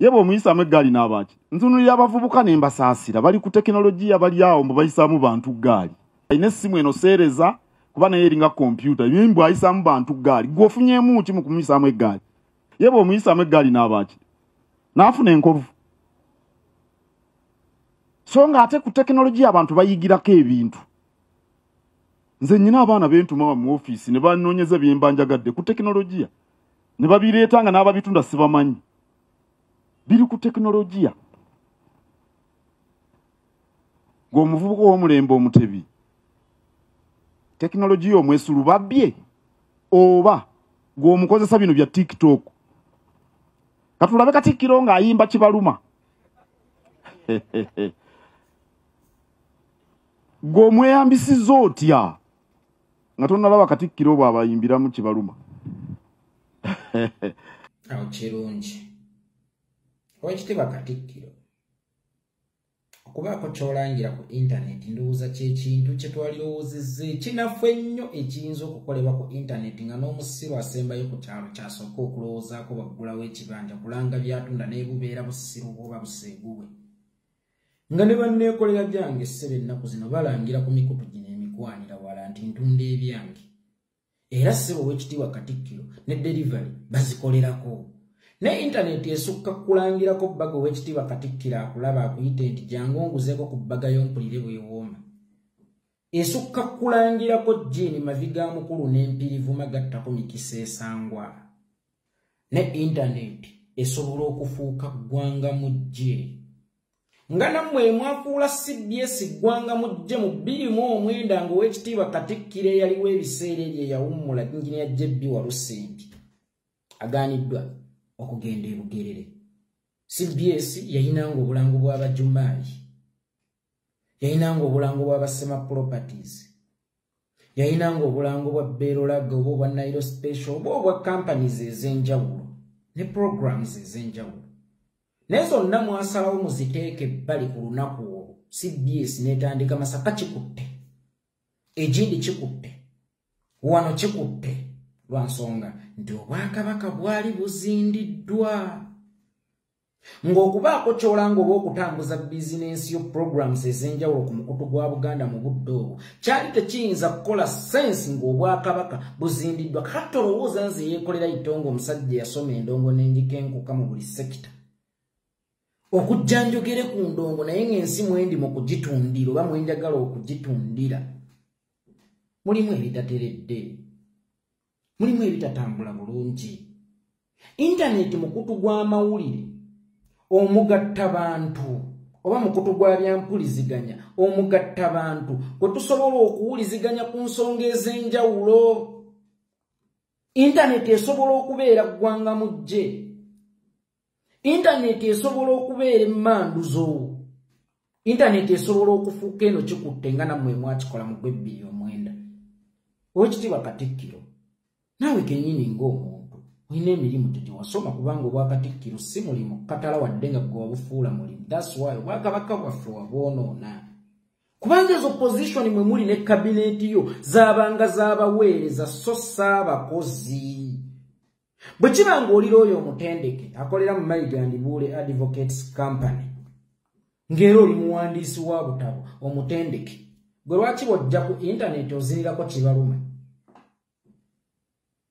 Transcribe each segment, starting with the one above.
Yebo omuyisamu eggaali n'abaaki. Ntunulira abavubuka ne mbasaasira bali ku tekinologiya bali awo mbu bayisaamu bantu ggaali. Ayina essimu eno seereza kuba naye eringa kompyuta yimbu ayisaamu bantu ggaali. Gwe ofunyeemu ki mu kumuyisaamu eggaali? Yebo omuyisamu eggaali n'abaaki. N'afuna enkovu. So nga ate ku tekinologiya abantu bayigirako ebintu. Nze nnyina abaana bentuma mu ofiisi ne banoonyeza bye mbanjagadde ku tekinologiya. Ne babireeta nga n'ababitunda sibamanyi. Biri ku tekinologiya. Ng'omuvubuka w'omulembe omutebi. Tekinologiya omwesulu babbye oba ng'omukozesa bino bya TikTok. Katulabe Katikkiro ng'ayimba kibaluma. Ng'omweyambisizza otya nga tonnalaba Katikkiro bw'abayimbiramu kibaluma. Awo kirungi. Oweekitiibwa Katikkiro. Okubaako ky'olangira ku intaneti ndowooza ky'ekintu kye twalirowoozezza ekinafu ennyo ekiyinza okukolebwa ku intaneti nga n'omusiru asembayo ku kyalo kyasooka okulowoozaako baggulawo ekibanja kulanga byatunda naye bubeera busiru bwoba buseeguwe. Nga ne banneekolera byange essere ennaku zino balangira ku mikutu gino emikwanira wala nti ntunda ebyange. Era ssebo Oweekitiibwa Katikkiro ne delivery bazikolerako. Ne intaneti esukka kulangirako bbaga Oweekitiibwa Katikkiro akulaba akuyite nti jangu onguzeeko ku bbaga y'ompulire bwewooma. Esukka kulangirako jjiini maviga mukulu n'empirivu magattako mikisa esangwa. Ne intaneti esobola okufuuka ggwanga mu gye. Nga nammwe mwafuula CBS ggwanga mu gye mu 2009 nga Oweekitiibwa Katikkiro eyaliwo ebiseera ebyo yawummula Engineer JB Walusimbi agaaniddwa okugenda e Bugerere. CBS yayinanga obulango bw'Abajumaayi, yayinanga obulango bw'Abasema Properties, yayinanga obulango bwa Berolaga oba obwa Nairo Special oba obwa companies ez'enjawulo ne programs ez'enjawulo. Naye zonna mwasalawo muziteeke ebbali ku lunaku olwo CBS n'etandika Masaka kikutte, Egindi kikutte, wano kikutte. Lwansonga nti Obwakabaka bwali buzindiddwa. Ng'okubaako ky'olanga oba okutambuza bizinensi yo programs ez'enjawulo ku mukutu gwa Buganda mu budde obwo kyali tekiyinza kukola sensi ng'Obwakabaka buzindiddwa. Kati olowooza nze yeekolera itongo omusajja yasoma endongo n'endika enkuka mu buli sekita. Okujja njogere ku ndongo naye ng'ensi mwendi mu kugitundira oba mwenjagala okugitundira. Mulimu ebitateredde. Mulimu ebitatambula bulungi. Intaneti mukutu gw'amawulire omugatta bantu oba mukutu gwa byampuliziganya omugatta bantu kwe tusobola okuwuliziganya ku nsonga ez'enjawulo. Intaneti esobola okubeera ggwanga mu gye. Intaneti esobola okubeera emmanduzo. Intaneti esobola okufuuka eno kikutte nga nammwe mwakikola mu 2009. Oweekitiibwa Katikkiro, naawe kennyini ng'omuntu olina emirimu gye wasoma kubanga Obwakatikkiro si mulimu katala wadde nga gwe wabufuula mulimu. That's why Obwakabaka bwaffe wabwonoona. Kubanga ezo position mwe muli ne kabineeti yo zaabanga z'abaweereza so saabakozi. Bwe kiba ng'olira oyo omutendeke akolera mu Mayiga Buule Advocates Company ng'era oli muwandiisi wa butabo omutendeke, gwe lwaki bw'ojja ku intaneti ozinirako kibaluma?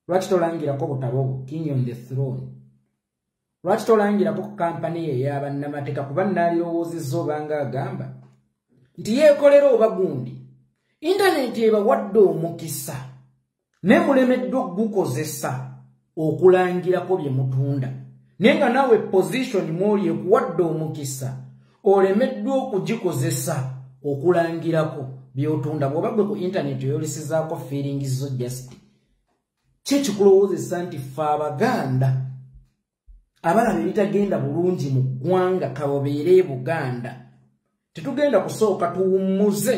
Lwaki tolangirako butabo bwo King on the Throne? Lwaki tolangirako ku kampani ye ey'abannamateeka kuba nnaalirowoozezza obanga agamba nti yeekolera oba gundi intaneti ebawadde omukisa ne mulemeddwa okugukozesa okulangirako bye mutunda. Naye nga naawe position mwoli ekuwadde omukisa olemeddwa okugikozesa okulangirako by'otunda. Bw'oba gwe ku intaneti oyolesizaako feelings zo just kyekikulowoozesa nti ffe Abaganda abalaba ebitagenda bulungi mu ggwanga kabobeere e Buganda tetugenda kusooka tuwummuze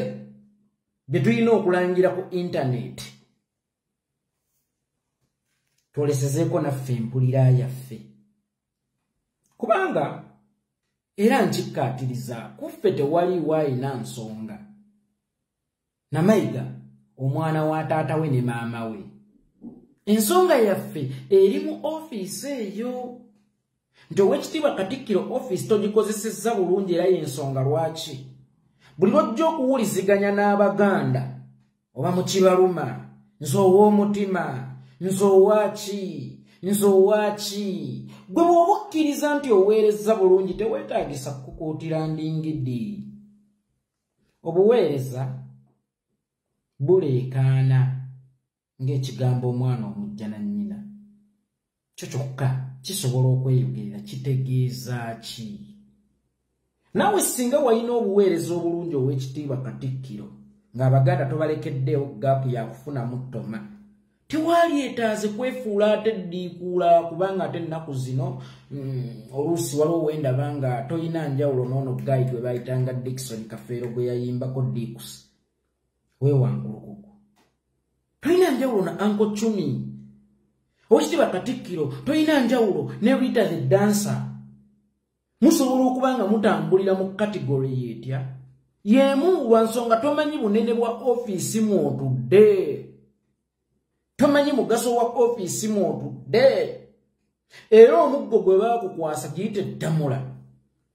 bye tulina okulangira ku intaneti. Twolesezeeko naffe empulira yaffe kubanga era nkikkaatiriza kuffe tewaliwo ayina nsonga. Namayiga omwana wa taata we ne maama we, ensonga yaffe eri mu ofiisi eyo. nti Oweekitiibwa Katikkiro office togikozesezza bulungi era y'ensonga lwaki buli lwojja okuwuliziganya n'Abaganda oba mu Kibaluma nze ow'omutima nze owaki gwe bw'oba okkiriza nti oweereza bulungi teweetaagisa kukuutira ndingidi obuweereza buleekaana ng'ekigambo omwana omujja na nnyina kyo kyokka kisobola okweyogerera kitegeeza ki naawe singa walina obuweereza obulungi Oweekitiibwa Katikkiro ng'Abaganda tobalekeddeewo gaapu yakufunamu ttoma tewali etaaze kwefuula ate ddiikuula kubanga ate ennaku zino oluusi waliwo wendaba nga toyina njawulo n'ono gayi gwe baayitanga Dickson Kafeero gwe yayimbako Dix weewangulukuku toyina njawulo na Uncle Chumi Oweekitiibwa Katikkiro toyina njawulo ne Rita the Dancer musobola okuba nga mutambulira mu kategori yetya y'emu lwa nsonga tomanyi bunene bwa ofiisi mw'otudde tomanyi mugaso wa ofiisi mw'otudde era omuggo gwe baakukwasa giyite ddamula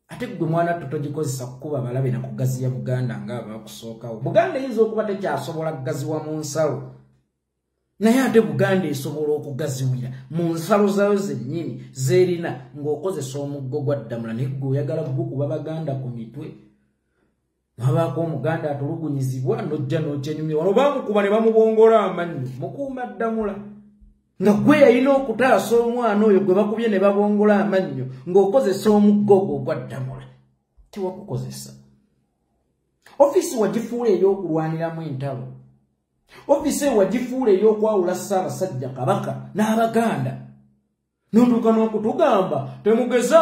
ate gwe mwana totogikozesa kukuba balabe na kugaziya Buganda ng'abaakusookawo Buganda eyinza okuba tekyasobola kugaziwa mu nsalo naye ate Buganda esobola okugaziwira mu nsalo zaayo zennyini z'erina ng'okozesa omuggo gwa ddamula naye gwe oyagala gukuba Baganda ku mitwe Mwabaako Omuganda atulugunyizibwa n'ojja n'okyenyumya wano baamukuba ne bamubongola amannyo mukuuma ddamula nga gwe yalina okutaasa omwana oyo gwe bakubye ne babongola amannyo ng'okozesa omuggo gwo ogwa ddamula tewakukozesa ofiisi wagifuula ey'okulwaniramu entalo ofiisi eyo wagifuula ey'okwawula Ssaabasajja Kabaka n'Abaganda n'ontuuka n'okutugamba temugeza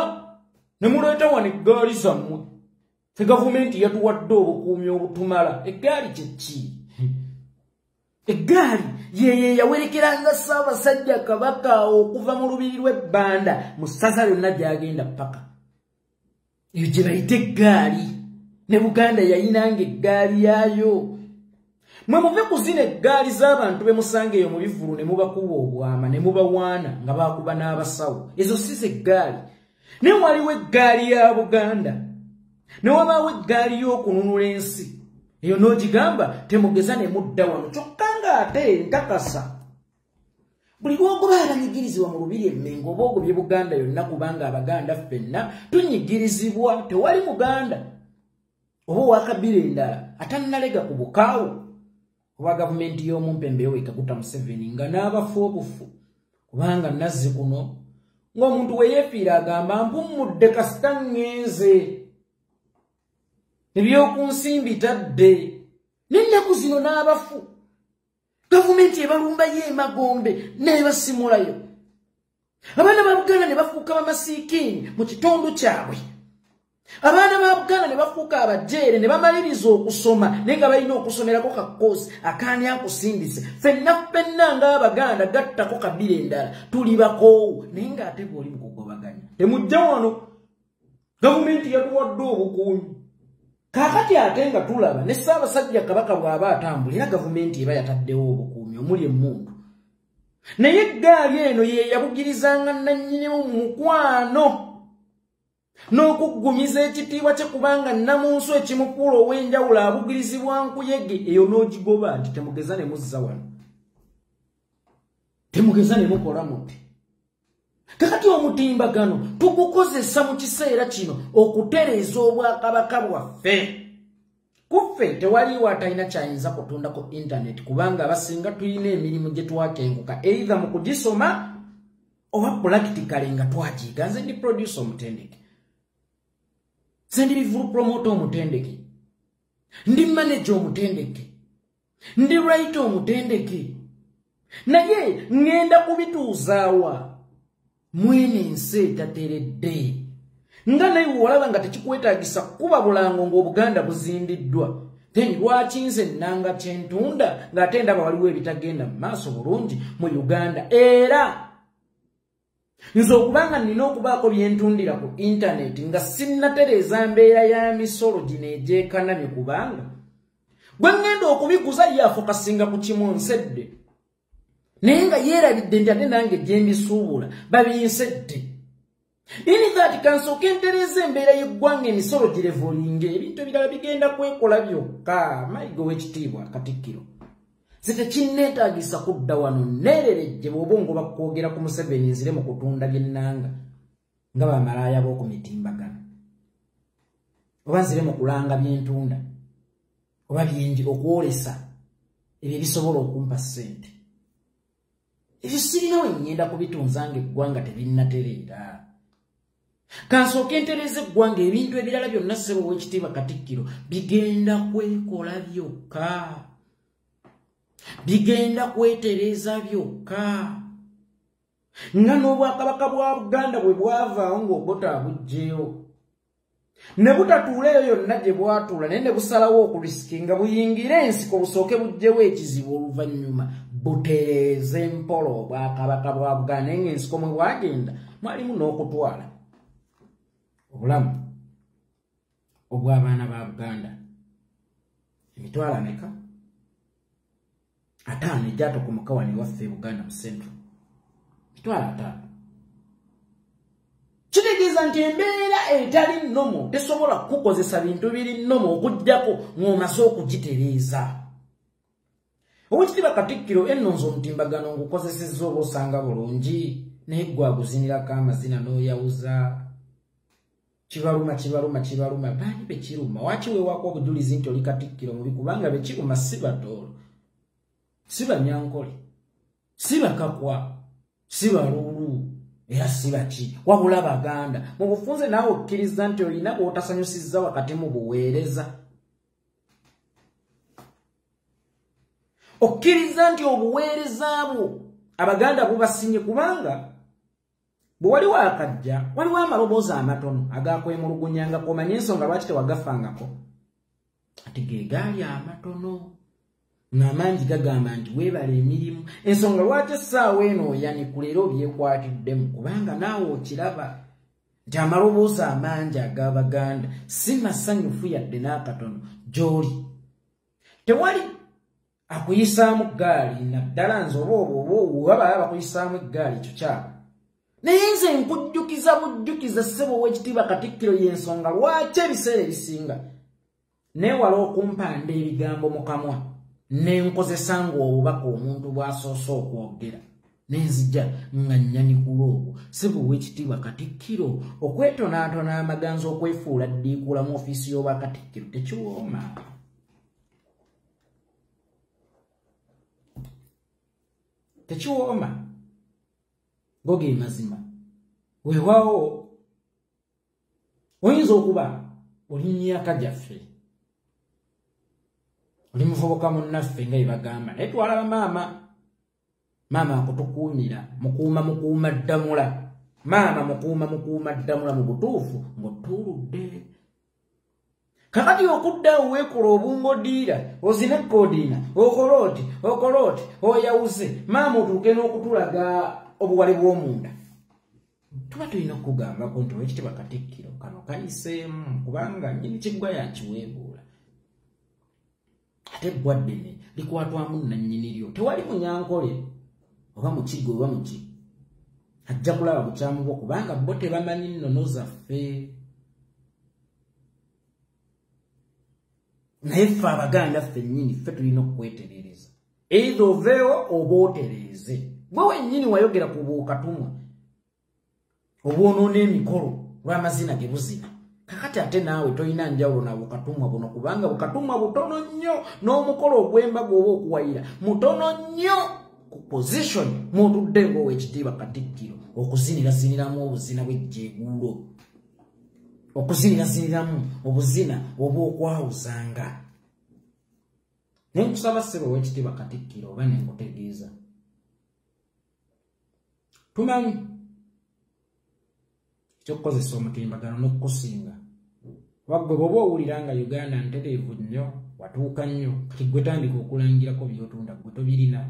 ne muleeta wano eggaali zammwe fe gavumenti yatuwadde obukuumi obutumala eggaali kye ki eggaali yeye yawerekeranga Ssaabasajja Kabaka okuva mu lubiri lw'ebbanda mu ssaza lyonna gy'agenda paka eyo gye bayita eggaali ne Buganda yayinanga eggaali yaayo mwe muve ku zino eggaali z'abantu be musanga eyo mu bivulu ne mubakuba obwama ne mubawaana nga baakuba n'abasawo ezo si z'eggaali naye waliwo eggaali ya Buganda ne wabaawo eggaali y'okununula ensi eyo n'ogigamba temugeza ne mudda wano kyokka ng'ate nkakasa buli lwogoba abanyigirizibwa mu lubiri emmengo oba ogobye Buganda yonna kubanga Abaganda ffenna tunyigirizibwa tewali Muganda oba owakabira endala atannalega ku bukaawo oba gavumenti y'omumpembe ewekaguta Museveni nga n'abafu obufu kubanga nazzi kuno ng'omuntu we yeefiira agamba mpummudde kasita ŋŋenze ebyokunsimbi tadde n'ennaku zino n'abafu gavumenti ebalumbayo emagombe n'ebasimulayo abaana ba Buganda ne bafuuka bamasiikiini mu kitundu kyabwe abaana ba Buganda ne bafuuka abajeere ne bamaliriza okusoma naye nga balina okusomerako kakoosi akaani akusindise ffenna ng'Abaganda gattako kabira endala tuli bakoowu naye ng'ate bw'oli mu kugobaganya temujja wano gavumenti yatuwadde obukuumi kaakati ate nga tulaba ne Ssaabasajja Kabaka bw'aba atambulira gavumenti eba yataddewo obukuumi omuli emmundu naye eggaali eno ye yabugirizanga nannyinimu mu mukwano n'okuggumiza ekitiibwa kye kubanga nnamunsi ekimukuula ow'enjawulo abugirizibwa nkuyege eyo n'ogigoba nti temugeza ne muzza wano temugeza ne mukola muti kakati omutimbagano tugukozesa mu kiseera kino okutereeza obwakabaka bwaffe kuffe tewaliwo atalina kyayinza kutunda ku intaneti kubanga abasinga tulina emirimu gye twakenguka eitha mu kugisoma oba practically nga twagiiga nze ndi producer omutendeke nze ndi bivulu promoter omutendeke ndi manager omutendeke ndi writer omutendeke naye ngenda kubituuzaawa mwene ensi etateredde nga naye walaba nga tekikwetaagisa kuba bulango ng'Obuganda buzindiddwa then lwaki nze nnanga kyentunda ng'ate ndaba waliwo ebitagenda mu maaso bulungi mu Uganda era nze okubanga nina okubaako byentundira ku intaneti nga sinnatereeza mbeera ya misolo gino egyekanamye kubanga gwe ngenda okubiguza yaafokasinga ku kimu nsedde naye nga yeerabidde nti ate nange gye mbisuubula babinsedde ini that kansooka entereza embeera y'eggwanga emisolo girevolinga ebintu ebirala bigenda kwekola byokka mayiga w'ekitiibwa Katikkiro zitekinneetaagisa kudda wano neererejje bw'oba bakwogera ku Museveni nzire mu kutunda by'ennanga nga bamalaaya b'oku mitimbagano oba nzire mu kulanga by'entunda oba bingi okwolesa ebyo bisobola okumpa ssente ebyo sirina wennyenda kubitunzanga eggwanga tebinnatereera kansooka entereza eggwanga ebintu ebirala byonna ssebo w'ekitiibwa Katikkiro bigenda kwekola byokka bigenda kwetereza byokka nga n'obwakabaka bwa Buganda bwe bwavaawo ng'ogota bujjeyo ne butatuula eyo yonna gye bwatuula naye ne busalawo okulisikinga buyingire ensiko busooke bujjewo ekizibu oluvannyuma butereeze mpola obwakabaka bwa Buganda naye ng'ensiko mwe bwagenda mwalimu n'okutwala obulamu obw'abaana ba Buganda emitwalo ameka 5 egyatokomoka wano waffe Buganda mu Central mitwalo 5 kitegeeza nti embeera etali nnomo tesobola kukozesa bintu biri nnomo okujjako ng'omaze okugitereeza Owekitiibwa Katikkiro ennonzo omutimbagano ngukozesezza oba osanga bulungi naye gwe aguzinirako amazina n'oyawuza kibaluma baani bekiruma wakiweewaako obujulizi nti oli Katikkiro mubi kubanga bekiruma si batoolo si Banyankole si Bakakwa si Baluulu era si baki wabula Baganda mu bufunze naawe okkiriza nti olina bw'otasanyusizza wakati mu buweereza okkiriza nti obuweereza bwo Abaganda bubasinye kubanga bwe waliwo akajja waliwo amaloboozi amatono agakwemulugunyanga komanya ensonga lwaki tewagafangako ati ge gaali amatono n'amangi gagamba nti weebala emirimu ensonga lwaki essaawa eno oyanikula obyekwatiddemu kubanga naawe okiraba nti amaloboozi amangi ag'Abaganda si masanyufu yadde n'akatono gy'oli tewali akuyisaamu gaali naddala nze oba baba bakuyisaamu eggaali ekyo kyabo naye nze nkujjukiza bujjukiza ssebo Owekitiibwa Katikkiro y'ensonga lwaki ebiseera ebisinga neewala okumpanda ebigambo mu kamwa nenkozesanga obubaka omuntu bw'asoose okwogera nenzija nga nnyanyikula ogwo ssebo Owekitiibwa Katikkiro okwetonaatona amaganza okwefuula ddiikuula mu ofiisi y'Obwakatikkiro tekiwooma tekiwooma go ge mazima weewaawo oyinza okuba oli myaka gyaffe oli muvubuka munnaffe nga ebagamba naye twalaba maama akutukuumira mukuuma ddamula maama mukuuma ddamula mu butuufu ng'otuuludde kakati okuddawo weekola obungodiira ozine koodiina okolooti oyawuze maama otuuke n'okutulaga obuwale bw'omunda tuba tulina okugambako nti Owekitiibwa Katikkiro kano kayiseemu kubanga nnyini kiggwa yakiweebuula ate ebbwaddene likwatwamu nannyini lyo tewali Munyankole oba Mukiga oba muki ajja kulaba bukyamu bwo kubanga bo tebamanyi nnono zaffe naye ffe Abaganda ffennyini ffe tulina okwetereereza eitha oveewo oba otereeze gwe wennyini wayogera ku bukatumwa obwonoona emikolo lw'amazina ge buzina kakati ate naawe tolina njawulo na bukatumwa buno kubanga bukatumwa butono nnyo n'omukolo ogw'embaga oba okuwayira mutono nnyo ku position mutudde ng'Owekitiibwa Katikkiro okuziniraziniramu obuzina bw'ejjeeguulo okuziniraziniramu obuzina oba okwawuzanga naye nkusaba ssebo Owekitiibwa Katikkiro oba ne nkutegeeza tumanyi ekyokukozesa omutimbagano n'okukusinga waggwe bw'oba owulira nga Uganda ntereevu nnyo watuuka nnyo kati gwe tandika okulangirako by'otunda gwe tobirina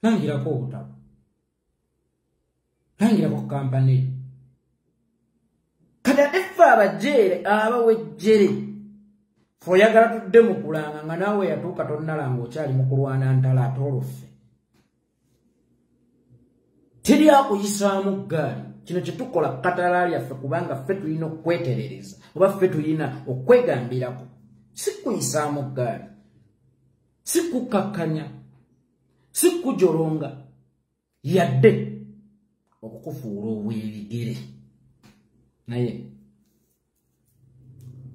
langirako obutabo langirako kampani eyo kati ate ffe abajeere abawejjere fe oyagala tudde mu kulanga nga naawe yatuuka tonnalanga okyali mu kulwana ntala ate oluffe teri akuyisaamu ggaali. Kino kye tukola katala lyaffe kubanga ffe tulina okweterereza oba ffe tulina okwegambirako. Si kuyisaamu ggaali, si kukakkanya, si kujolonga, yadde okukufuula obwebigere. Naye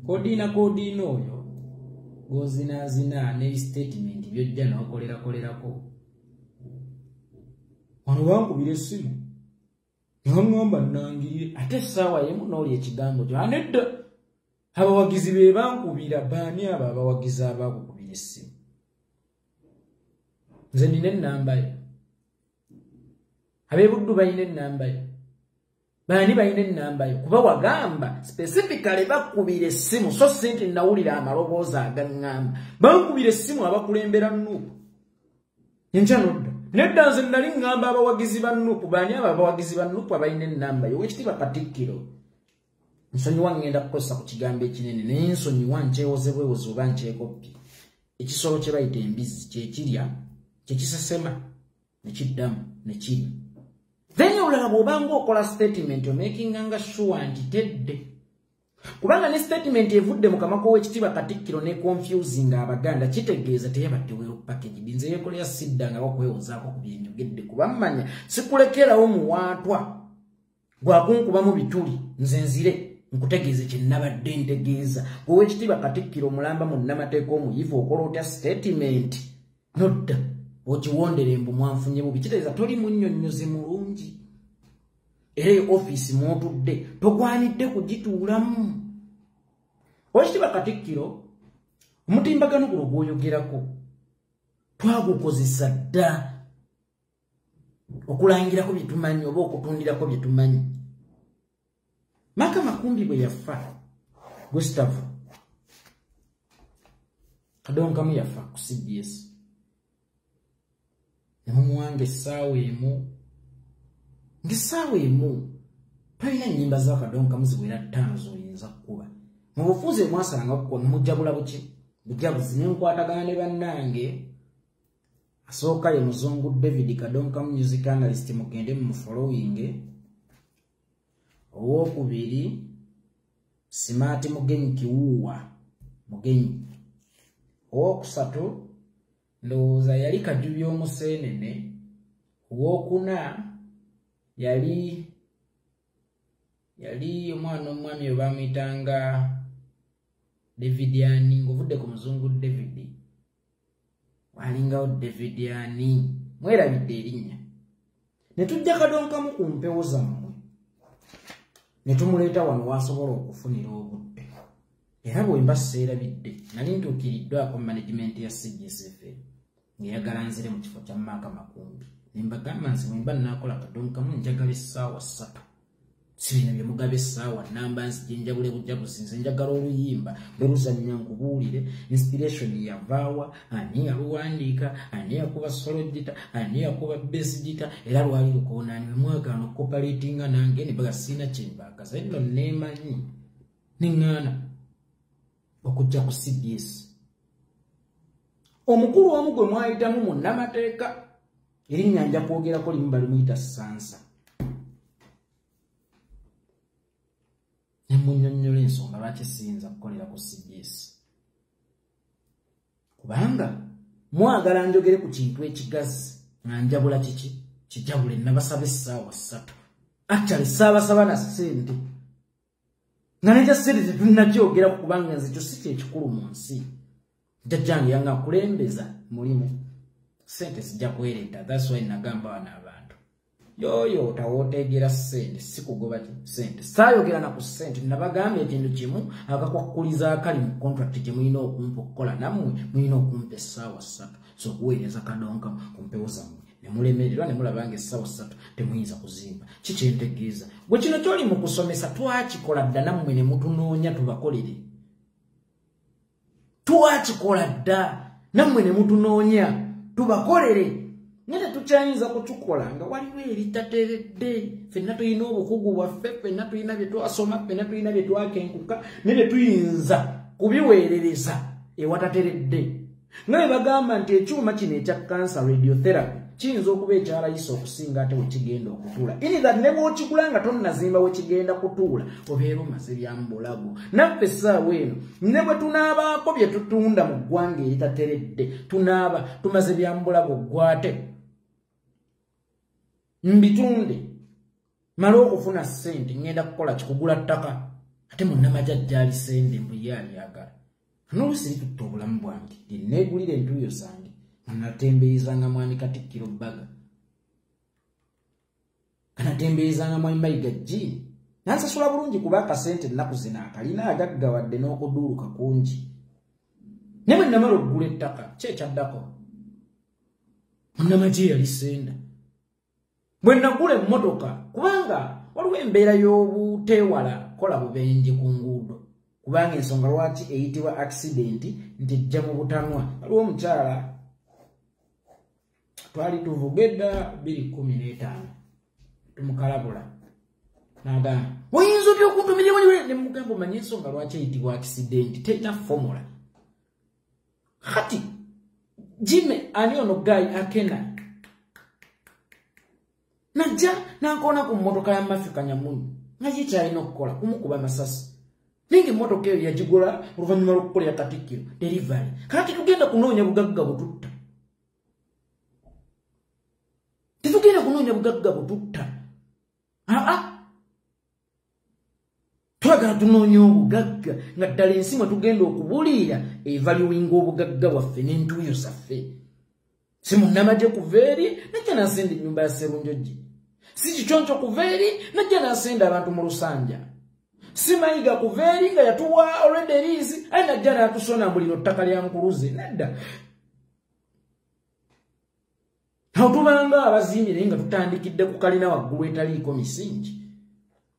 kodina oyo gozinaazina ne statement byojja n'okolerakolerako. Wano bankubira essimu n'aŋŋamba nnangirire ate essaawa y'emu n'oli ekigambo kyo. Anedda abawagizi be bankubira. Baani abo abawagizi abaakukubira essimu? Nze nina ennamba yo. Ab'e-Buddu balina ennamba yo. Baani balina ennamba yo? Kuba wagamba specifically bakubira essimu so si nti nawulira amaloboozi agaŋŋamba. Bankubira essimu abakulembera Nuupu. Enkya n'odda. Nedda nze nali ŋŋamba abawagizi ba Nuupu. Baani abo abawagizi ba Nuupu abalina ennamba yo? Oweekitiibwa Katikkiro, nsonyiwa ngenda kukozesa ku kigambo ekinene naye nsonyiwa nkyewoze bwewozi oba nkyekoppye. Ekisolo kye bayita embizzi kyekirya, kyekisesema, ne kiddamu, ne kirya. Then olala bw'obanga okola statement omakinganga sure nti tedde. Kubanga ne statement evudde mu kamwa k'Oweekitiibwa Katikkiro ne confusing Abaganda kitegeeza teyabadde well packaged. Nze yeekolera siddanga okwewozaako ku bye njogedde kuba mmanya sikulekerawo muwaatwa gwakunkubamu bituli nze nzire nkutegeeze kye nnabadde ntegeeza. Oweekitiibwa Katikkiro omulamba mu nnamateeka omuyivu okola otya statement? Nodda okiwondere mbu mwanfunye bubi. Kitegeeza toli munnyonnyozi mulungi. Era office mwotudde togwanidde kugituulamu. Oweekitiibwa Katikkiro omutimbagano guno gw'oyogerako twagukozesa dda okulangirako bye tumanyi oba okutundirako bye tumanyi. Maka Makumbi bwe yafa, Gustavo Kadonkamu yafa ku CBS. Nemumuwanga essaawa emu. Ng'essaawa emu tolina nnyimba za Kadonkamu ziwera 5 z'oyinza kukuba. Mu bufuzi mwasanga kukola mujjabula buki? Bujabuzi n'enkwatagana ne bannange. Asooka ye Muzungu David Kadonkamu music analyst mugende mu following. Owokubiri Smart Mugenyi Kiwuwa Mugenyi. Owokusatu ndowooza yali Kajubya Omuseenene. Owokuna yali omwana omwami oba amuyitanga David Ani ng'ovudde ku Muzungu David. Walingawo David Ani. Mwerabidde erinnya. Ne tujja Kadonkamu ku mpewo zammwe. Ne tumuleeta wano wasobola okufunira obudde. Era bwe mba seerabidde nali ntuukiriddwako management ya CGSFM ng'eyagala nzire mu kifo kya Maka Makumbi. Ne mbagamba nti bwe mba nnaakola Kadonkamu njagala essaawa 3. Sirina bye mugaba essaawa namba nzije njabule bujabuzi nze njagala oluyimba lweruzannya nkubuulire inspiration yavaawa, ani yaluwandiika, ani yakuba solo gita, ani yakuba bass gita, era lwali lukoonani bwe mwagaana okukopalatinga nange ne baga sina kyembaagaza nno neemanyi neŋŋaana okujja ku CBS. Omukulu omu gwe mwayitamu mu nnamateeka erinnya nja kwogerako limu balimuyita Sansa. Nemunnyonnyola ensonga lwaki siyinza kukolera ku CBS. Kubanga mwagala njogere ku kintu ekigazi nga njabula kiki kijabule nabasaba essaawa 3. Actually saabasaba na ssente nga nekya ssente tetunnakyogera kubanga nze kyo si kyekikulu mu nsi. Jjajjange yanga kulembeza mulimu ssente sijja kwereeta. That's why nagamba wano abantu yoyo otawooteegera ssente sikugoba ssente. Saayogera na ku ssente nabagambye ekintu kimu akakwakuliza akali mu contract gye mulina okumpa okukola nammwe mulina okumpa essaawa 3 z'okuweereza Kadonkamu ku mpewo zammwe. Ne mulemererwa ne mulabanga essaawa 3 temuyinza kuzimba. Kikyentegeeza gwe kino kyoli mu kusomesa twakikola dda nammwe ne mutunoonya tubakolere. Twakikola dda nammwe ne mutunoonya tubakolere. Nete tukyayinza kutukola nga waliwo eritateredde. Ffenna tulina obukugu bwaffe, ffenna tulina bye twasoma, ffenna tulina bye twakenkuka ne bye tuyinza kubiweerereza ewatateredde. Nga bwe bagamba nti ekyuma kino ekya cancer radiotherapy kiyinza okuba ekyalayisa okusinga ate wekigenda okutuula iniga ne bw'okigula nga tonnazimba wekigenda kutuula obeera omaze byambulago naffe essaawa eno ne bwe tunaabaako bye tutunda mu ggwanga eritateredde tunaaba tumaze byambulago gwate mbitunde mala okufuna ssente ngenda kukola kikugula ttaka ate munnamajjajja alisende mbuye alyagala n'olusi litutta obulamu bwange neegulira entuuyo zange natembeezanga mwami Katikkiro Bbaga kanatembeezanga mwami Mayiga Jini nansasula bulungi kuba akasente ennaku zino akalina agaggawadde n'okuduuluka kungi ne bwe namala okugula ettaka kyekyaddako munnamagye yali senda bwe nagula emmotoka kubanga waliwo embeera y'obuteewala kola bubenje ku nguudo kubanga ensonga lwaki eyitibwa accident nti ejja mu butanwa waliwo omukyala twali tuvugedda 2015 tumukalabula n'agamba oyinza otya okuntumirira waliwo ne mugamba omanye ensonga lwaki eyitibwa accident terina formula kati Jimmy ani ono Guy Akena najja nankona ku mmotoka ya Mafika Nyamunyu naye kyalina okukola kumukuba amasasi ninga emmotoka eyo yagigula oluvannyuma lw'okukolera Katikkiro delivery kati tugenda kunoonya bugagga bututta tetugenda kunoonya bugagga bututta twagala tunoonya obugagga nga ddala ensi mwe tugenda okubuliira evaluwinga obugagga bwaffe n'entuuyo zaffe si munnamagye kuva eri najja nasenda ennyumba ya Sserunjogi si kiconco kuva eri najja nasenda abantu mu Lusanja si Mayiga kuva eri nga yatuwa already eriizi aye najja natusona mu lino ttaka lya Nkuluze nedda awo tubanga abazimbi naye nga tutandikidde ku kalina waggulu etaliiko misingi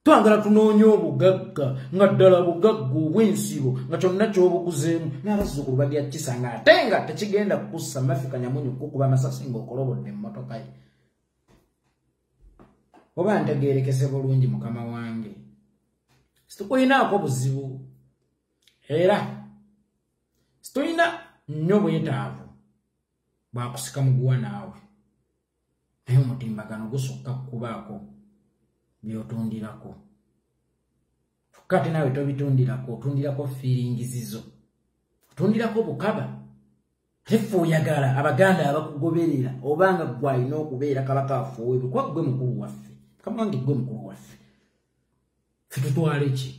twagala tunoonya obugagga nga ddala bugagga obw'ensibo nga kyonna ky'obuguzeemu n'abazzukulu babyakisa nga ate nga tekigenda kukussa Mafika Nyamunyu kukuba amasasi ng'okolobodde emmotoka ye oba ntegeerekese bulungi mukama wange situkuyinaako buzibu era situyina nnyo bwetaavu bwakusika muguwa naawe naye omutimbagano gusukka kukubaako byotundirako kati nawe tobitundirako otundirako feelingizizo otundirako bukaba tefu oyagala abaganda abakugoberera obanga gwalina okubeera kabaka afuweebwe kuba gwe mukulu waffe kamange gwe mukulu waffe ffe tutwala ki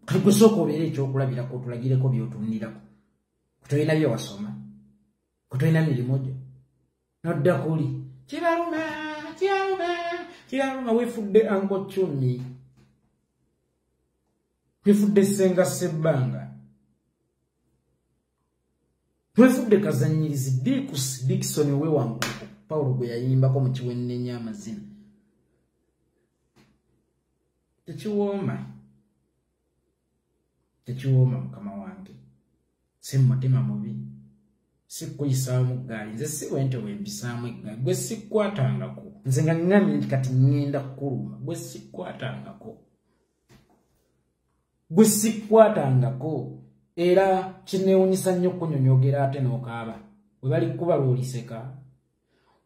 kati gwe sooka obeera ekyokulabirako otulagireko byotundirako kutolina byewasoma kutolina mirimu gyo nodda kuli kiraluma wefudde Anko Chumi wefudde Ssenga Ssebbanga wefudde kazanyirizi Dickson Wewangu Paulo gwe yayimbako mu kiwennenya amazina tekiwooma mukama wange si mutima mubi sikuyisaamu ggaali nze si wente wembisaamu eggaali gwe sikkwatangako nze nga ngamye nti kati ngenda kukuluma gwe sikkwatangako era kineewunyisa nnyo okunyonyogera ate n'okaaba bwe bali kuba lw'oliseka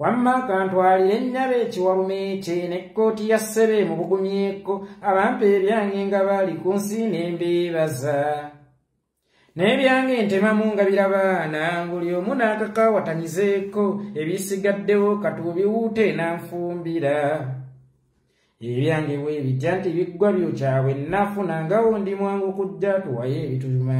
wamma kantwalira ennyaba ekiwalume kye n'ekkooti ya ssebe mu bugumyeko abampa ebyange nga baali ku nsi n'embeebaza n'ebyange ntemamu nga birabaana buli omu n'akakawatanyizeeko ebisigaddewo katubiwuute nanfumbira ebyange bwe bijja nti biggwa byokyawe nafunangawo ndi mwangu kujja tuwayo ebituma